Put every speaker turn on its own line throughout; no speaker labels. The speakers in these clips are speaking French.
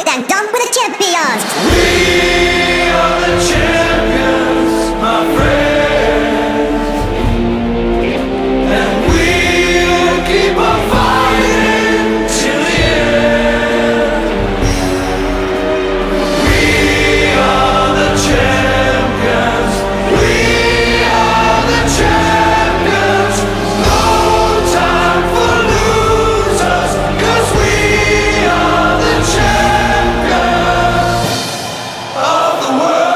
Dang dong with the champions.
We are the champions, my friends, and we'll keep on fighting till the end. We are the champions, we are the champions. No time for losers, 'cause we are the champions of the world.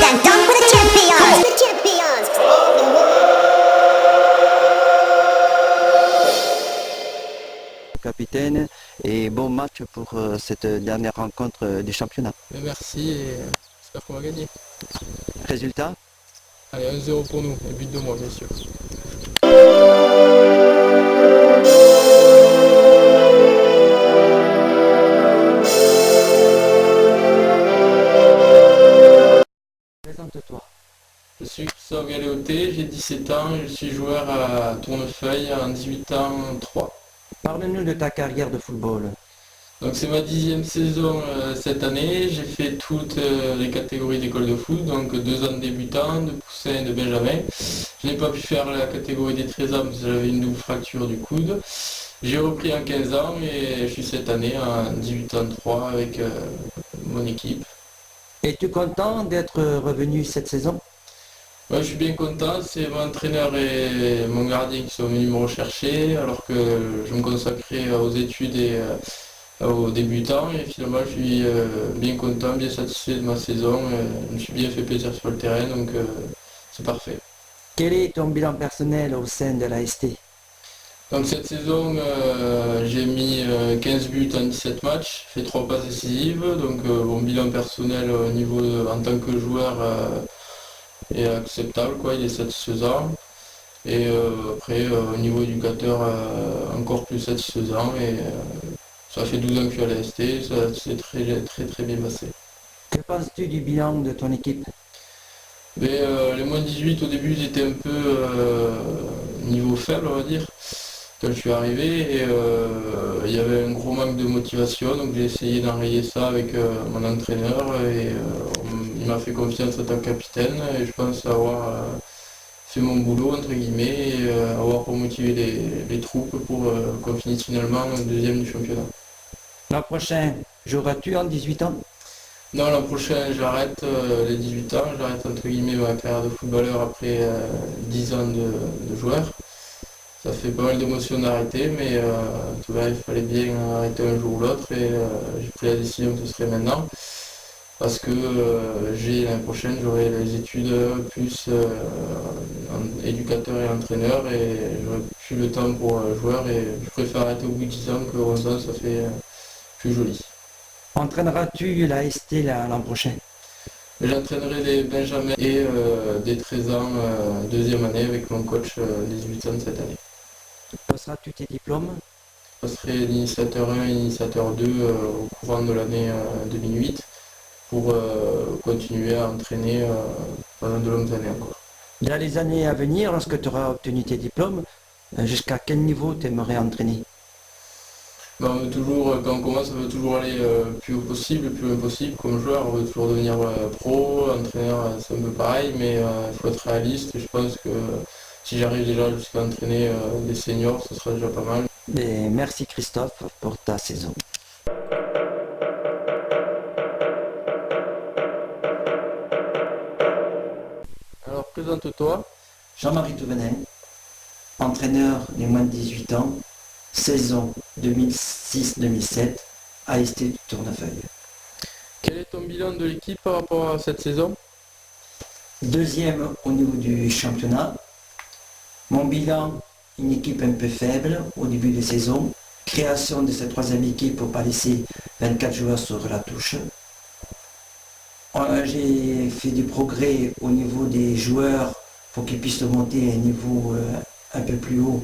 Dang dong with the champions. The champions.
Capitaine, et bon match pour cette dernière rencontre du championnat.
Mais merci et j'espère qu'on va gagner.
Résultat,
Allez, 1-0 pour nous, et but de moi, bien sûr.
présente-toi.
Je suis Christophe Galéoté, j'ai 17 ans, je suis joueur à Tournefeuille en 18 ans 3.
Parle-nous de ta carrière de football.
Donc c'est ma 10e saison cette année, j'ai fait toutes les catégories d'école de foot, donc 2 ans de débutant, de poussin et de benjamin. Je n'ai pas pu faire la catégorie des 13 ans parce que j'avais une double fracture du coude. J'ai repris en 15 ans et je suis cette année en 18 ans 3 avec mon équipe.
Es-tu content d'être revenu cette saison?
Ouais, je suis bien content, c'est mon entraîneur et mon gardien qui sont venus me rechercher alors que je me consacrais aux études et aux débutants et finalement je suis bien content, bien satisfait de ma saison, je me suis bien fait plaisir sur le terrain donc c'est parfait.
Quel est ton bilan personnel au sein de la ST?
Donc cette saison j'ai mis 15 buts en 17 matchs, fait 3 passes décisives, donc mon bilan personnel au niveau en tant que joueur est acceptable, quoi, il est satisfaisant. Et après au niveau éducateur encore plus satisfaisant et ça fait 12 ans que je suis à la ST, ça s'est très bien passé.
Que penses-tu du bilan de ton équipe?
Mais les moins 18 au début ils étaient un peu niveau faible on va dire quand je suis arrivé et il y avait un gros manque de motivation donc j'ai essayé d'enrayer ça avec mon entraîneur et il m'a fait confiance en tant que capitaine et je pense avoir fait mon boulot entre guillemets et avoir remotivé les troupes pour qu'on finisse finalement deuxième du championnat.
L'an prochain, joueras-tu en 18 ans?
Non, l'an prochain j'arrête les 18 ans, j'arrête entre guillemets ma carrière de footballeur après 10 ans de joueur. Ça fait pas mal d'émotions d'arrêter, mais tout là, il fallait bien arrêter un jour ou l'autre et j'ai pris la décision que ce serait maintenant. Parce que l'année prochaine j'aurai les études plus éducateur et entraîneur et j'aurai plus le temps pour joueur et je préfère arrêter au bout de 10 ans que 11 ans, ça fait plus joli.
Entraîneras-tu la ST l'an prochain?
J'entraînerai des benjamins et des 13 ans deuxième année avec mon coach des 18 ans de cette année.
Passeras-tu tes diplômes?
Je passerai l'initiateur 1 et initiateur 2 au courant de l'année 2008 pour continuer à entraîner pendant de longues années encore.
Dans les années à venir, lorsque tu auras obtenu tes diplômes, jusqu'à quel niveau tu aimerais entraîner?
Ben, on veut toujours, quand on commence, on veut toujours aller plus haut possible, plus loin possible comme joueur, on veut toujours devenir pro, entraîneur, c'est un peu pareil, mais il faut être réaliste et je pense que si j'arrive déjà jusqu'à entraîner des seniors, ce sera déjà pas mal.
Et merci Christophe pour ta saison.
Alors présente-toi.
Jean-Marie Touvenin, entraîneur des moins de 18 ans, saison 2006-2007, AST de Tournefeuille.
Quel est ton bilan de l'équipe par rapport à cette saison?
Deuxième au niveau du championnat. Mon bilan, une équipe un peu faible au début de saison. Création de cette troisième équipe pour pas laisser 24 joueurs sur la touche. J'ai fait du progrès au niveau des joueurs pour qu'ils puissent monter à un niveau un peu plus haut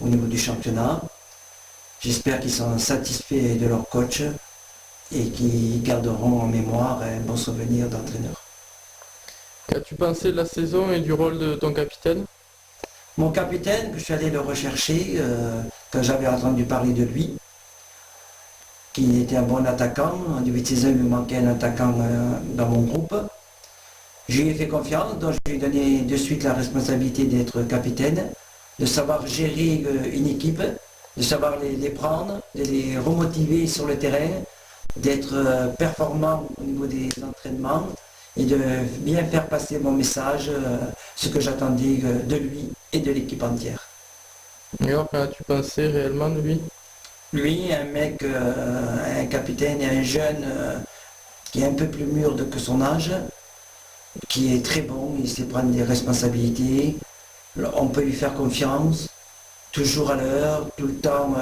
au niveau du championnat. J'espère qu'ils sont satisfaits de leur coach et qu'ils garderont en mémoire un bon souvenir d'entraîneur.
Qu'as-tu pensé de la saison et du rôle de ton capitaine?
Mon capitaine, je suis allé le rechercher quand j'avais entendu parler de lui, qu'il était un bon attaquant. En début de saison, il me manquait un attaquant dans mon groupe. Je lui ai fait confiance, donc je lui ai donné de suite la responsabilité d'être capitaine, de savoir gérer une équipe, de savoir les prendre, de les remotiver sur le terrain, d'être performant au niveau des entraînements et de bien faire passer mon message, ce que j'attendais de lui et de l'équipe entière.
Et alors, qu'as-tu pensé réellement de lui?
Lui, un mec, un capitaine et un jeune qui est un peu plus mûr que son âge, qui est très bon, il sait prendre des responsabilités, on peut lui faire confiance, toujours à l'heure, tout le temps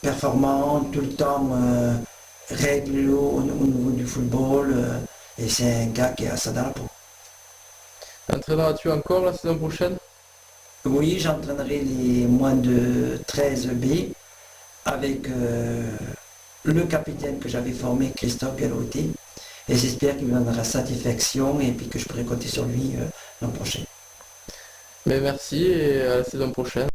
performant, tout le temps règle au niveau du football, et c'est un gars qui a ça dans la peau.
Entraîneras-tu encore la saison prochaine?
Oui, j'entraînerai les moins de 13 B avec le capitaine que j'avais formé, Christophe Galloté, et j'espère qu'il me donnera satisfaction et puis que je pourrai compter sur lui l'an prochain.
Mais merci et à la saison prochaine.